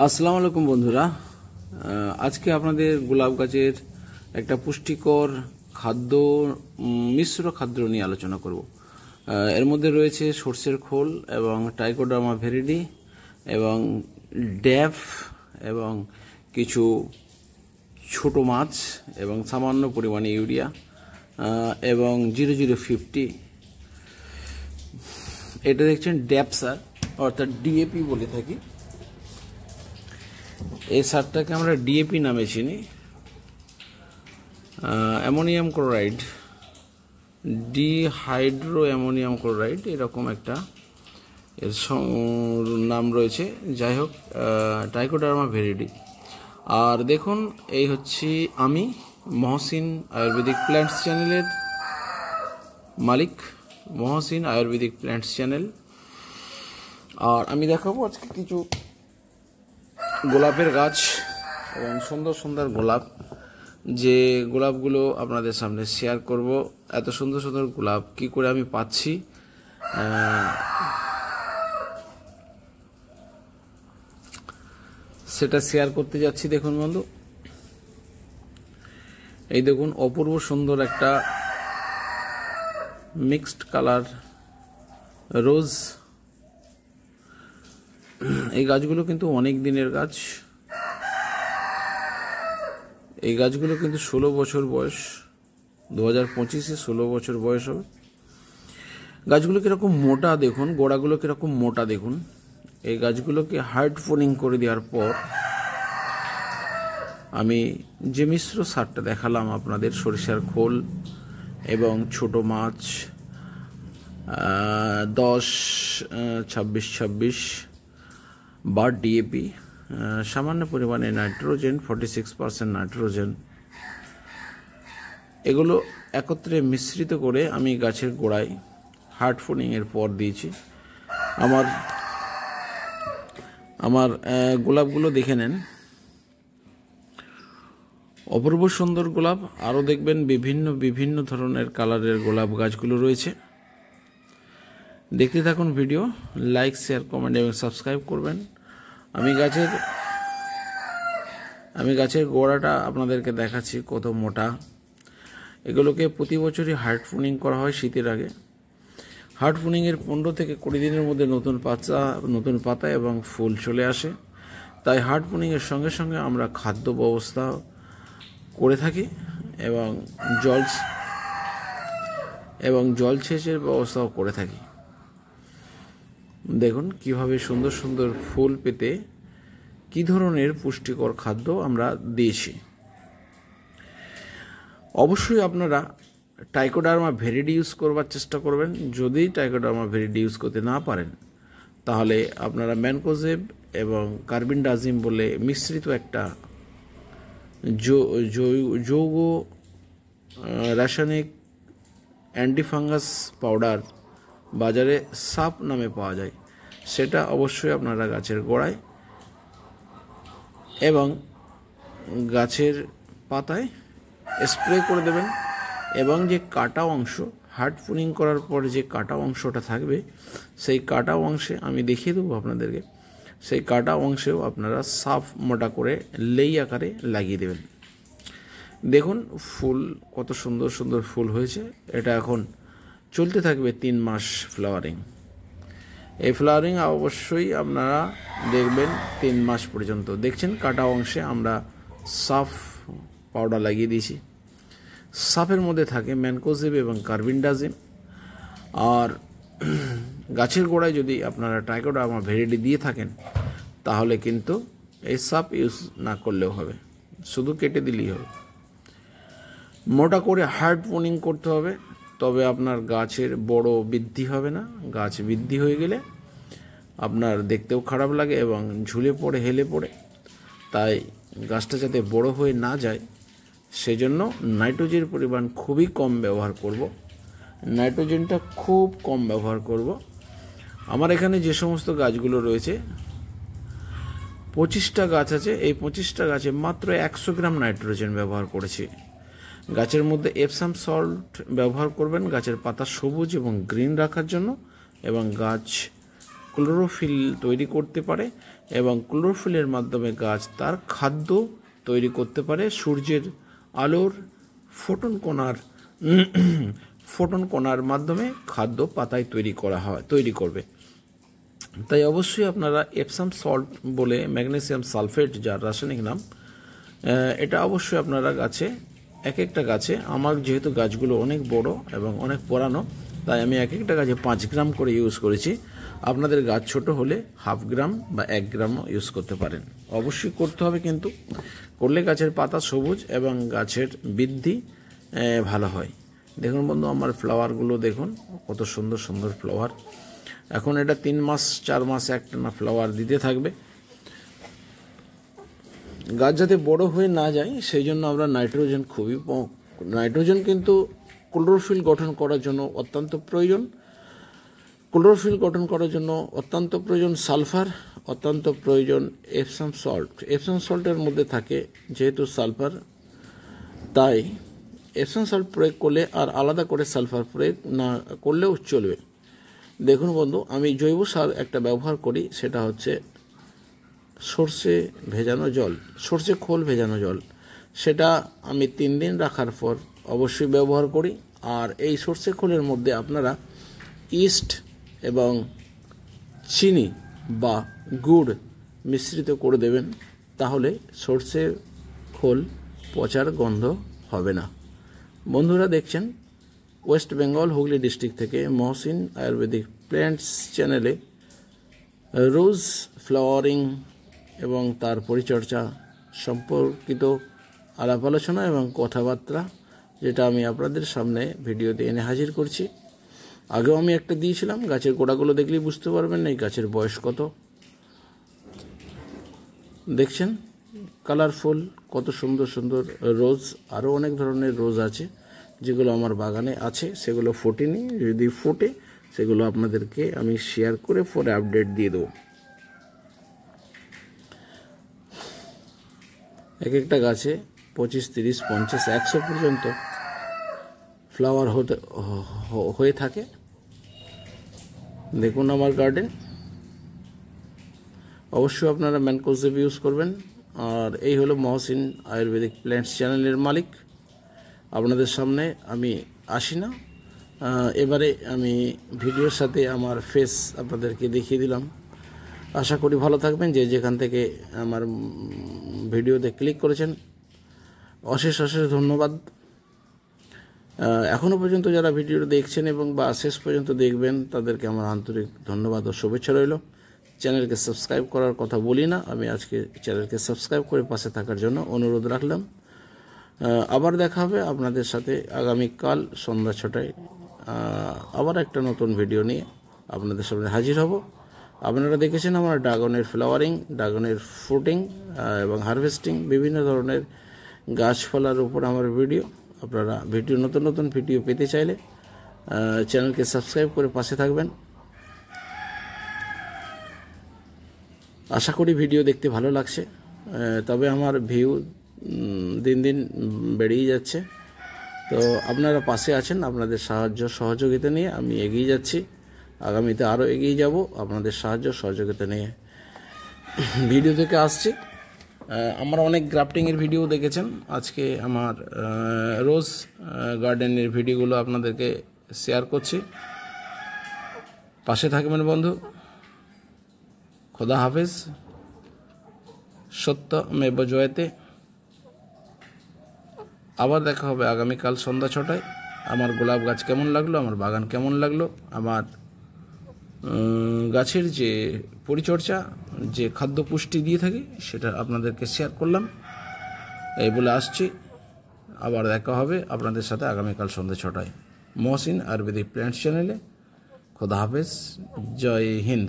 আসসালামু আলাইকুম বন্ধুরা। আজকে আপনাদের গোলাপ গাছের একটা পুষ্টিকর খাদ্য মিশ্র খাদ্য নিয়ে আলোচনা করব। এর মধ্যে রয়েছে সর্ষের খোল এবং ট্রাইকোডার্মা ভিরিডি এবং ড্যাফ এবং কিছু ছোট মাছ এবং সামান্য পরিমাণে ইউরিয়া এবং 0050। এটা দেখছেন ড্যাপ সার, অর্থাৎ ডিএপি বলে থাকি। এই সারটাকে আমরা ডিএপি নামে চিনি। Ammonium chloride, dehydro ammonium chloride, এরকম একটা এর নাম রয়েছে। যাই হোক, ট্রাইকোডার্মা ভিরিডি। আর দেখুন, এই হচ্ছে আমি মহসিন আয়ুর্বেদিক প্ল্যান্টস চ্যানেলের মালিক, মহসিন আয়ুর্বেদিক প্ল্যান্টস চ্যানেল। আর আমি দেখাবো আজকে কিছু গোলাপের গাছ এবং সুন্দর সুন্দর গোলাপ, যে গোলাপগুলো আপনাদের সামনে শেয়ার করব। এত সুন্দর সুন্দর গোলাপ কি করে আমি পাচ্ছি, সেটা শেয়ার করতে যাচ্ছি। দেখুন বন্ধু, এই দেখুন অপূর্ব সুন্দর একটা মিক্সড কালার রোজ। এই গাছগুলো কিন্তু অনেক দিনের গাছ। এই গাছগুলো কিন্তু 16 বছর বয়স, 2025-এ 16 বছর বয়স হবে। গাছগুলো কিরকম মোটা দেখুন, গোড়াগুলো কিরকম মোটা দেখুন। এই গাছগুলোকে হার্ড ফোনিং করে দেওয়ার পর আমি যে মিশ্র সারটা দেখালাম আপনাদের, সরিষার খোল এবং ছোট মাছ 10-26-26 বা ডিএপি, সামান্য পরিমাণে নাইট্রোজেন 46% নাইট্রোজেন, এগুলো একত্রে মিশ্রিত করে আমি গাছের গোড়ায় হার্ড ফোনিংয়ের পর দিয়েছি। আমার গোলাপগুলো দেখে নেন, অপূর্ব সুন্দর গোলাপ। আরও দেখবেন বিভিন্ন বিভিন্ন ধরনের কালারের গোলাপ গাছগুলো রয়েছে। দেখতে থাকুন ভিডিও, লাইক, শেয়ার, কমেন্ট এবং সাবস্ক্রাইব করবেন। আমি গাছের গোড়াটা আপনাদেরকে দেখাচ্ছি কত মোটা। এগুলোকে প্রতি বছরই হার্ড ফোনিং করা হয় শীতের আগে। হার্ড ফোনিংয়ের 15 থেকে 20 দিনের মধ্যে নতুন পাতা এবং ফুল চলে আসে। তাই হার্ড ফোনিংয়ের সঙ্গে সঙ্গে আমরা খাদ্য ব্যবস্থা করে থাকি এবং জলসেচের ব্যবস্থাও করে থাকি। দেখুন কিভাবে সুন্দর সুন্দর ফুল পেতে কি ধরনের পুষ্টিকর খাদ্য আমরা দিয়েছি। অবশ্যই আপনারা ট্রাইকোডার্মা ভিরিডি ইউজ করবার চেষ্টা করবেন। যদি ট্রাইকোডার্মা ভিরিডি ইউজ করতে না পারেন, তাহলে আপনারা ম্যানকোজেব এবং কার্বিনডাজিম বলে মিশ্রিত একটা যৌগ রাসায়নিক অ্যান্টিফাঙ্গাস পাউডার বাজারে সাপ নামে পাওয়া যায়, সেটা অবশ্যই আপনারা গাছের গোড়ায় এবং গাছের পাতায় স্প্রে করে দেবেন। এবং যে কাটা অংশ, হার্ড ফোনিং করার পর যে কাটা অংশটা থাকবে, সেই কাটা অংশে আমি দেখিয়ে দেবো আপনাদেরকে, সেই কাটা অংশেও আপনারা সাফ মোটা করে লেই আকারে লাগিয়ে দেবেন। দেখুন ফুল কত সুন্দর সুন্দর ফুল হয়েছে। এটা এখন চলতে থাকবে 3 মাস ফ্লাওয়ারিং। এই ফ্লাওয়ারিং অবশ্যই আপনারা দেখবেন 3 মাস পর্যন্ত। দেখছেন কাটা অংশে আমরা সাফ পাউডার লাগিয়ে দিয়েছি। সাফের মধ্যে থাকে ম্যানকোজেব এবং কার্বিনডাজিম। আর গাছের গোড়ায় যদি আপনারা ট্রাইকোডার্মা ভিরিডি দিয়ে থাকেন, তাহলে কিন্তু এই সাফ ইউজ না করলেও হবে, শুধু কেটে দিলেই হবে। মোটা করে হার্ড ফোনিং করতে হবে, তবে আপনার গাছের বড় বৃদ্ধি হবে না। গাছ বৃদ্ধি হয়ে গেলে আপনার দেখতেও খারাপ লাগে এবং ঝুলে পড়ে, হেলে পড়ে। তাই গাছটা যাতে বড় হয়ে না যায়, সেজন্য নাইট্রোজেনের পরিমাণ খুবই কম ব্যবহার করব। নাইট্রোজেনটা খুব কম ব্যবহার করব। আমার এখানে যে সমস্ত গাছগুলো রয়েছে, 25টা গাছ আছে। এই 25টা গাছে মাত্র 100 গ্রাম নাইট্রোজেন ব্যবহার করেছি। গাছের মধ্যে এপসাম সল্ট ব্যবহার করবেন গাছের পাতা সবুজ এবং গ্রিন রাখার জন্য, এবং গাছ ক্লোরোফিল তৈরি করতে পারে এবং ক্লোরোফিলের মাধ্যমে গাছ তার খাদ্য তৈরি করতে পারে। সূর্যের আলোর ফোটন কণার মাধ্যমে খাদ্য পাতায় তৈরি করবে। তাই অবশ্যই আপনারা এপসাম সল্ট বলে ম্যাগনেসিয়াম সালফেট, যার রাসায়নিক নাম, এটা অবশ্যই আপনারা গাছে, এক একটা গাছে, আমার যেহেতু গাছগুলো অনেক বড় এবং অনেক পুরানো, তাই আমি এক একটা গাছে 5 গ্রাম করে ইউজ করেছি। আপনাদের গাছ ছোট হলে 1/2 গ্রাম বা 1 গ্রামও ইউজ করতে পারেন। অবশ্যই করতে হবে, কিন্তু করলে গাছের পাতা সবুজ এবং গাছের বৃদ্ধি ভালো হয়। দেখুন বন্ধু, আমার ফ্লাওয়ারগুলো দেখুন, কত সুন্দর সুন্দর ফ্লাওয়ার। এখন এটা 3 মাস 4 মাস একটানা ফ্লাওয়ার দিতে থাকবে। গাছ যাতে বড় হয়ে না যায় সেই জন্য আমরা নাইট্রোজেন কিন্তু ক্লোরোফিল গঠন করার জন্য অত্যন্ত প্রয়োজন। সালফার অত্যন্ত প্রয়োজন। এপসাম সল্টের মধ্যে থাকে যেহেতু সালফার, তাই এপসাম সল্ট প্রয়োগ করলে আর আলাদা করে সালফার প্রয়োগ না করলেও চলবে। দেখুন বন্ধু, আমি জৈব সার একটা ব্যবহার করি, সেটা হচ্ছে সর্ষে খোল ভেজানো জল। সেটা আমি 3 দিন রাখার পর অবশ্যই ব্যবহার করি। আর এই সর্ষে খোলের মধ্যে আপনারা ইস্ট এবং চিনি বা গুড় মিশ্রিত করে দেবেন, তাহলে সর্ষে খোল পচার গন্ধ হবে না। বন্ধুরা দেখছেন ওয়েস্ট বেঙ্গল হুগলি ডিস্ট্রিক্ট থেকে মহসিন আয়ুর্বেদিক প্ল্যান্টস চ্যানেলে রোজ ফ্লাওয়ারিং এবং তার পরিচর্যা সম্পর্কিত আলাপ আলোচনা এবং কথাবার্তা, যেটা আমি আপনাদের সামনে ভিডিওতে এনে হাজির করছি। আগেও আমি একটা দিয়েছিলাম, গাছের গোড়াগুলো দেখলেই বুঝতে পারবেন এই গাছের বয়স কত। দেখছেন কালারফুল কত সুন্দর সুন্দর রোজ। আরও অনেক ধরনের রোজ আছে যেগুলো আমার বাগানে আছে, সেগুলো ফোটেনি। যদি ফোটে সেগুলো আপনাদেরকে আমি শেয়ার করে পরে আপডেট দিয়ে দেবো। এক একটা গাছে 25, 30, 50, 100 পর্যন্ত ফ্লাওয়ার হয়ে থাকে। দেখুন আমার গার্ডেন। অবশ্যই আপনারা ম্যানকোজেব ইউজ করবেন। আর এই হলো মহসিন আয়ুর্বেদিক প্ল্যান্টস চ্যানেলের মালিক। আপনাদের সামনে আমি আসি না, এবারে আমি ভিডিওর সাথে আমার ফেস আপনাদেরকে দেখিয়ে দিলাম। আশা করি ভালো থাকবেন। যে যেখান থেকে আমার ভিডিওতে ক্লিক করেছেন অশেষ ধন্যবাদ। এখনও পর্যন্ত যারা ভিডিওটা দেখছেন এবং বা শেষ পর্যন্ত দেখবেন, তাদেরকে আমার আন্তরিক ধন্যবাদ ও শুভেচ্ছা রইল। চ্যানেলকে সাবস্ক্রাইব করার কথা বলি না, আমি আজকে চ্যানেলকে সাবস্ক্রাইব করে পাশে থাকার জন্য অনুরোধ রাখলাম। আবার দেখা হবে আপনাদের সাথে আগামীকাল সন্ধ্যা 6টায় আবার একটা নতুন ভিডিও নিয়ে আপনাদের সামনে হাজির হব। আপনারা দেখেছেন আমার ড্রাগনের ফ্লাওয়ারিং, ড্রাগনের ফ্রুটিং এবং হারভেস্টিং, বিভিন্ন ধরনের গাছপালার উপর আমার ভিডিও। আপনারা নতুন ভিডিও পেতে চাইলে চ্যানেলকে সাবস্ক্রাইব করে পাশে থাকবেন। আশা করি ভিডিও দেখতে ভালো লাগছে, তবে আমার ভিউ দিন দিন বেড়েই যাচ্ছে। তো আপনারা পাশে আছেন, আপনাদের সাহায্য সহযোগিতা নিয়ে আমি এগিয়ে যাচ্ছি। আগামীতে আরও এগিয়ে যাব আপনাদের সাহায্য সহযোগিতা নিয়ে। ভিডিও থেকে আসছি, আমরা অনেক গ্রাফটিংয়ের ভিডিও দেখেছেন। আজকে আমার রোজ গার্ডেনের ভিডিওগুলো আপনাদেরকে শেয়ার করছি। পাশে থাকবেন বন্ধু। খোদা হাফেজ। সত্যমেব জয়তে। আবার দেখা হবে আগামীকাল সন্ধ্যা 6টায়। আমার গোলাপ গাছ কেমন লাগলো, আমার বাগান কেমন লাগলো, আমার গাছের যে পরিচর্যা, যে খাদ্য পুষ্টি দিয়ে থাকি, সেটা আপনাদেরকে শেয়ার করলাম। এই বলে আসছি, আবার দেখা হবে আপনাদের সাথে আগামীকাল সন্ধ্যা 6টায় মহসিন আয়ুর্বেদিক প্ল্যান্টস চ্যানেলে। খোদা হাফেজ। জয় হিন্দ।